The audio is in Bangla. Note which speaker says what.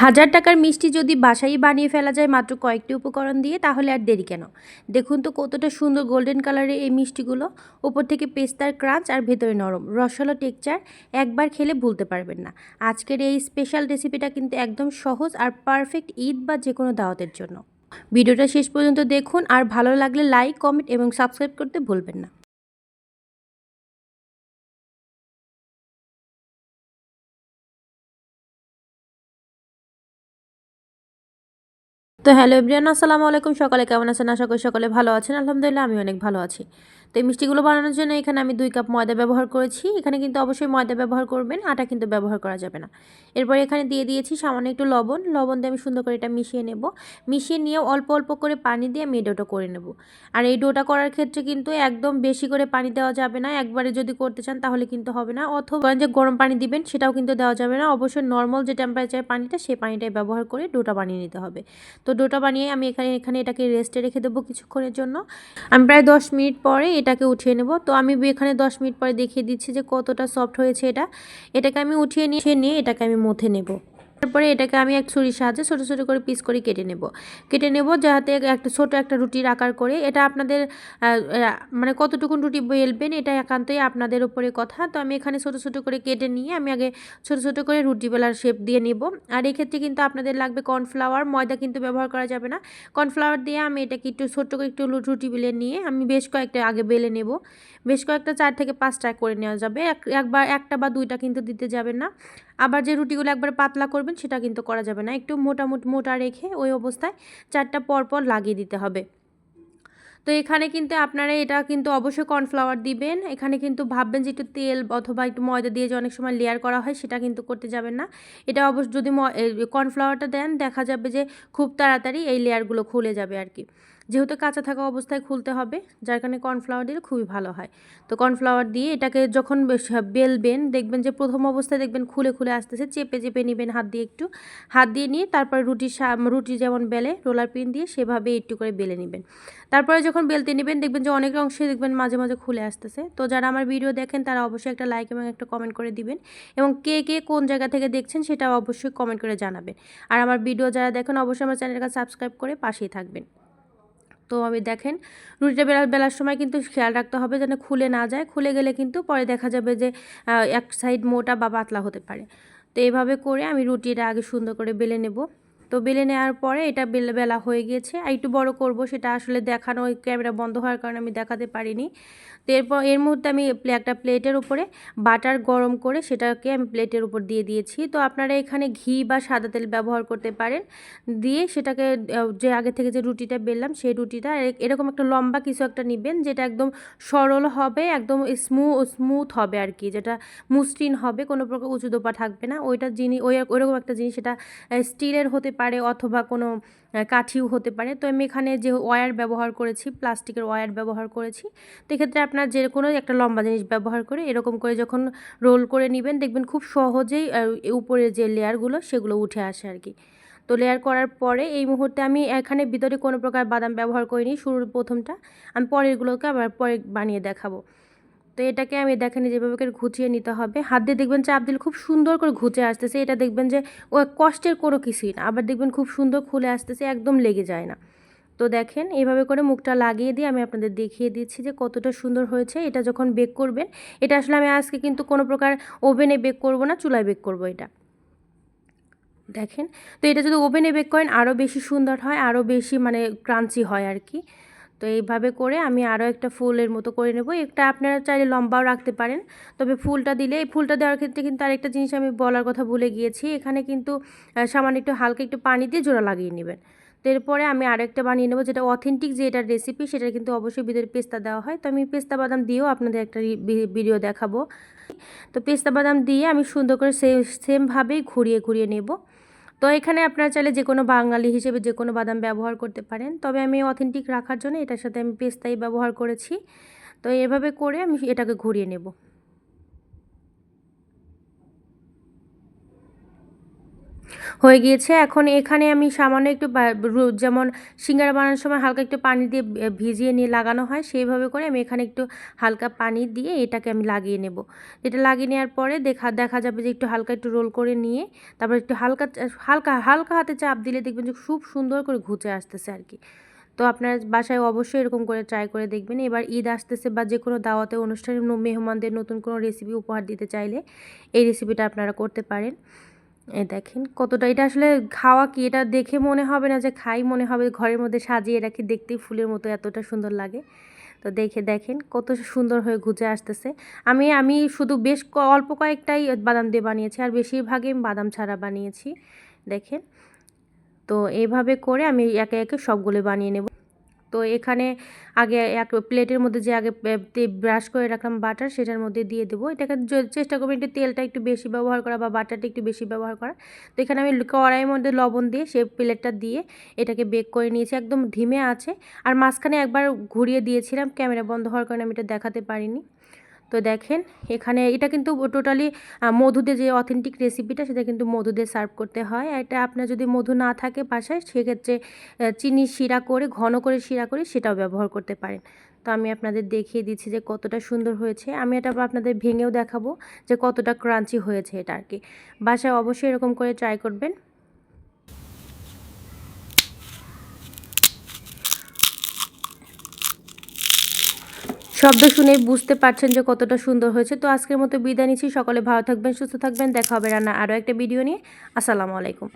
Speaker 1: হাজার টাকার মিষ্টি যদি বাসায় বানিয়ে ফেলা যায় মাত্র কয়েকটি উপকরণ দিয়ে, তাহলে আর দেরি কেন? দেখুন তো কতটা সুন্দর গোল্ডেন কালারের এই মিষ্টিগুলো। উপর থেকে পেস্তার ক্রাঞ্চ আর ভেতরে নরম রসালো টেক্সচার। একবার খেলে ভুলতে পারবেন না। আজকের এই স্পেশাল রেসিপিটা কিন্তু একদম সহজ আর পারফেক্ট ঈদ বা যে কোনো দাওয়াতের জন্য। ভিডিওটা শেষ পর্যন্ত দেখুন, আর ভালো লাগলে লাইক, কমেন্ট এবং সাবস্ক্রাইব করতে ভুলবেন না। তো হ্যালো এভরিওয়ান, আসসালামু আলাইকুম। সকালে কেমন আছেন? আশা করি সকলে ভালো আছেন। আলহামদুলিল্লাহ আমি অনেক ভালো আছি। তো এই মিষ্টিগুলো বানানোর জন্য এখানে আমি 2 কাপ ময়দা ব্যবহার করেছি। এখানে কিন্তু অবশ্যই ময়দা ব্যবহার করবেন, আটা কিন্তু ব্যবহার করা যাবে না। এরপর এখানে দিয়ে দিয়েছি সামান্য একটু লবণ। লবণ দিয়ে আমি সুন্দর করে এটা মিশিয়ে নেব। মিশিয়ে নিয়ে অল্প অল্প করে পানি দিয়ে আমি এই ডোটা করে নেব। আর এই ডোটা করার ক্ষেত্রে কিন্তু একদম বেশি করে পানি দেওয়া যাবে না। একবারে যদি করতে চান তাহলে কিন্তু হবে না। অথবা যে গরম পানি দিবেন সেটাও কিন্তু দেওয়া যাবে না। অবশ্যই নর্মাল যে টেম্পারেচারের পানিটা, সেই পানিটাই ব্যবহার করে ডোটা বানিয়ে নিতে হবে। তো ডোটা বানিয়ে আমি এখানে এটাকে রেস্টে রেখে দেবো কিছুক্ষণের জন্য। আমি প্রায় 10 মিনিট পরে এটাকে উঠিয়ে নেব। তো আমি এখানে 10 মিনিট পরে দেখিয়ে দিচ্ছি যে কতটা সফট হয়েছে এটা। এটাকে আমি উঠিয়ে নিয়ে এটাকে আমি মথে নেব। তারপরে এটাকে আমি এক ছুরির সাহায্যে ছোটো ছোটো করে পিস করে কেটে নেব যাতে একটা ছোট একটা রুটির আকার করে। এটা আপনাদের মানে কতটুকুন রুটি বেলবেন এটা একান্তই আপনাদের উপরে কথা। তো আমি এখানে ছোটো ছোটো করে কেটে নিয়ে আমি আগে ছোটো ছোটো করে রুটি বেলার শেপ দিয়ে নেব। আর এক্ষেত্রে কিন্তু আপনাদের লাগবে কর্নফ্লাওয়ার, ময়দা কিন্তু ব্যবহার করা যাবে না। কর্নফ্লাওয়ার দিয়ে আমি এটাকে একটু ছোট্ট করে একটু রুটি বেলে নিয়ে আমি বেশ কয়েকটা আগে বেলে নেব। বেশ কয়েকটা 4 থেকে 5টা করে নেওয়া যাবে। একবার একটা বা দুইটা কিন্তু দিতে যাবেন না। আবার যে রুটিগুলো একবার পাতলা করবেন সেটা কিন্তু করা যাবে না। একটু মোটা রেখে ওই অবস্থায় 4টা পরপর লাগিয়ে দিতে হবে। তো এখানে কিন্তু আপনারা এটা কিন্তু অবশ্যই কর্নফ্লাওয়ার দিবেন। এখানে কিন্তু ভাববেন যে একটু তেল অথবা একটু ময়দা দিয়ে যে অনেক সময় লেয়ার করা হয়, সেটা কিন্তু করতে যাবেন না। এটা অবশ্য যদি কর্নফ্লাওয়ারটা দেন, দেখা যাবে যে খুব তাড়াতাড়ি এই লেয়ারগুলো খুলে যাবে আর কি। যেহেতু কাঁচা থাকা অবস্থায় খুলতে হবে, যার কারণে কর্নফ্লাওয়ার দিলে খুবই ভালো হয়। তো কর্নফ্লাওয়ার দিয়ে এটাকে যখন বেলবেন, দেখবেন যে প্রথম অবস্থায় দেখবেন খুলে খুলে আসতেছে। চেপে চেপে নেবেন হাত দিয়ে নিয়ে তারপর রুটি যেমন বেলে রোলার পিন দিয়ে, সেভাবে একটু করে বেলে নেবেন। তারপরে যখন বেলতে নেবেন দেখবেন যে অনেক অংশে দেখবেন মাঝে মাঝে খুলে আসতেছে। তো যারা আমার ভিডিও দেখেন তারা অবশ্যই একটা লাইক এবং একটা কমেন্ট করে দিবেন, এবং কে কে কোন জায়গা থেকে দেখছেন সেটাও অবশ্যই কমেন্ট করে জানাবেন। আর আমার ভিডিও যারা দেখেন অবশ্যই আমার চ্যানেলটা সাবস্ক্রাইব করে পাশেই থাকবেন। তো আমি দেখেন রুটিটা বেলার সময় কিন্তু খেয়াল রাখতে হবে যেন খুলে না যায়। খুলে গেলে কিন্তু পরে দেখা যাবে যে এক সাইড মোটা বা পাতলা হতে পারে। তো এইভাবে করে আমি রুটিটা আগে সুন্দর করে বেলে নেব। তো বেলে নেওয়ার পরে এটা বেলা হয়ে গিয়েছে। আর একটু বড় করব, সেটা আসলে দেখানো, ওই ক্যামেরা বন্ধ হওয়ার কারণে আমি দেখাতে পারিনি। তো এর মুহূর্তে আমি একটা প্লেটের উপরে বাটার গরম করে সেটাকে আমি প্লেটের উপর দিয়ে দিয়েছি। তো আপনারা এখানে ঘি বা সাদা তেল ব্যবহার করতে পারেন। দিয়ে সেটাকে যে আগে থেকে যে রুটিটা বেললাম সেই রুটিটা এরকম একটা লম্বা কিছু একটা নিবেন, যেটা একদম সরল হবে, একদম স্মুথ হবে আর কি, যেটা মসৃণ হবে, কোনো প্রকার উঁচু দোপা থাকবে না। ওইরকম একটা জিনিস, সেটা স্টিলের হতে পারে অথবা কোনো কাঠিও হতে পারে। তো আমি এখানে যে ওয়্যার ব্যবহার করেছি, প্লাস্টিকের ওয়্যার ব্যবহার করেছি। তো এক্ষেত্রে আপনার যে কোনো একটা লম্বা জিনিস ব্যবহার করে এরকম করে যখন রোল করে নেবেন, দেখবেন খুব সহজেই উপরে যে লেয়ারগুলো সেগুলো উঠে আসে আর কি। তো লেয়ার করার পরে এই মুহূর্তে আমি এখানে ভিতরে কোনো প্রকার বাদাম ব্যবহার করিনি, শুরুর প্রথমটা। আমি পরেরগুলোকে আবার পরে বানিয়ে দেখাবো। তো এটাকে আমি দেখেন যেভাবে করে ঘুচিয়ে নিতে হবে। হাত দিয়ে দেখবেন চাপ দিলে খুব সুন্দর করে ঘুচে আসতেছে। এটা দেখবেন যে ও কষ্টের কোনো কিছুই না। আবার দেখবেন খুব সুন্দর খুলে আসতেছে, একদম লেগে যায় না। তো দেখেন এইভাবে করে মুখটা লাগিয়ে দিয়ে আমি আপনাদের দেখিয়ে দিচ্ছি যে কতটা সুন্দর হয়েছে। এটা যখন বেক করবেন, এটা আসলে আমি আজকে কিন্তু কোনো প্রকার ওভেনে বেক করব না, চুলায় বেক করব এটা। দেখেন, তো এটা যদি ওভেনে বেক করেন আরও বেশি সুন্দর হয়, আরও বেশি মানে ক্রাঞ্চি হয় আর কি। তো এইভাবে করে আমি আরও একটা ফুলের মতো করে নেব। একটা আপনারা চাইলে লম্বাও রাখতে পারেন, তবে ফুলটা দিলে, এই ফুলটা দেওয়ার ক্ষেত্রে কিন্তু আরেকটা জিনিস আমি বলার কথা ভুলে গিয়েছি। এখানে কিন্তু সামান্য একটু হালকা একটু পানি দিয়ে জোড়া লাগিয়ে নেবেন। তো এরপরে আমি আরেকটা বানিয়ে নেব, যেটা অথেন্টিক যে এটার রেসিপি, সেটা কিন্তু অবশ্যই ভিতরে পেস্তা দেওয়া হয়। তো আমি পেস্তা বাদাম দিয়েও আপনাদের একটা ভিডিও দেখাবো। তো পেস্তা বাদাম দিয়ে আমি সুন্দর করে সেমভাবেই ঘুরিয়ে ঘুরিয়ে নেব। তো এখানে আপনারা চাইলে যে কোনো বাঙালি হিসেবে যে কোনো বাদাম ব্যবহার করতে পারেন, তবে আমি অথেন্টিক রাখার জন্য এটার সাথে আমি পেস্তাই ব্যবহার করেছি। তো এভাবে করে আমি এটাকে ঘুরিয়ে নেব। হয়ে গিয়েছে। এখন এখানে আমি সামান্য একটু যেমন সিঙ্গারা বানানোর সময় হালকা একটু পানি দিয়ে ভিজিয়ে নিয়ে লাগানো হয়, সেইভাবে করে আমি এখানে একটু হালকা পানি দিয়ে এটাকে আমি লাগিয়ে নেব। এটা লাগিয়ে নেওয়ার পরে দেখা যাবে যে একটু হালকা একটু রোল করে নিয়ে তারপর একটু হালকা হালকা হালকা হাতে চাপ দিলে দেখবেন যে খুব সুন্দর করে ঘুচে আসতেছে আর কি। তো আপনার বাসায় অবশ্যই এরকম করে ট্রাই করে দেখবেন। এবার ঈদ আসতেছে বা যে কোনো দাওয়াতে অনুষ্ঠানে মেহমানদের নতুন কোনো রেসিপি উপহার দিতে চাইলে এই রেসিপিটা আপনারা করতে পারেন। দেখেন কতটা এটা আসলে খাওয়া কি, এটা দেখে মনে হবে না যে খাই, মনে হবে ঘরের মধ্যে সাজিয়ে রাখি, দেখতেই ফুলের মতো এতটা সুন্দর লাগে। তো দেখেন কত সুন্দর হয়ে ঘুচে আসতেছে। আমি শুধু বেশ অল্প কয়েকটাই বাদাম দিয়ে বানিয়েছি, আর বেশিরভাগই আমি বাদাম ছাড়া বানিয়েছি। দেখেন, তো এইভাবে করে আমি একে একে সবগুলো বানিয়ে নেব। তো এখানে আগে এক প্লেটের মধ্যে যে আগে ব্রাশ করে রাখলাম বাটার, সেটার মধ্যে দিয়ে দেবো। এটাকে চেষ্টা করবেন একটু তেলটা একটু বেশি ব্যবহার করা বা বাটারটা একটু বেশি ব্যবহার করা। তো এখানে আমি কড়াইয়ের মধ্যে লবণ দিয়ে সে প্লেটটা দিয়ে এটাকে বেক করে নিয়েছি একদম ধিমে আছে। আর মাঝখানে একবার ঘুরিয়ে দিয়েছিলাম, ক্যামেরা বন্ধ হওয়ার কারণে আমি এটা দেখাতে পারিনি। তো দেখেন এখানে এটা কিন্তু টোটালি মধুতে যে অথেন্টিক রেসিপিটা, সেটা কিন্তু মধু দিয়ে সার্ভ করতে হয়। এটা আপনার যদি মধু না থাকে বাসায়, সেক্ষেত্রে চিনি শিরা করে ঘন করে শিরা করে সেটাও ব্যবহার করতে পারেন। তো আমি আপনাদের দেখিয়ে দিচ্ছি যে কতটা সুন্দর হয়েছে। আমি এটা আপনাদের ভেঙেও দেখাবো যে কতটা ক্রাঞ্চি হয়েছে এটা আর কি। বাসায় অবশ্যই এরকম করে ট্রাই করবেন। শব্দ শুনেই বুঝতে পারছেন যে কতটা সুন্দর হয়েছে। তো আজকের মতো বিদায় নিচ্ছি। সকলে ভালো থাকবেন, সুস্থ থাকবেন। দেখা হবে রান্না আরও একটা ভিডিও নিয়ে। আসসালামু আলাইকুম।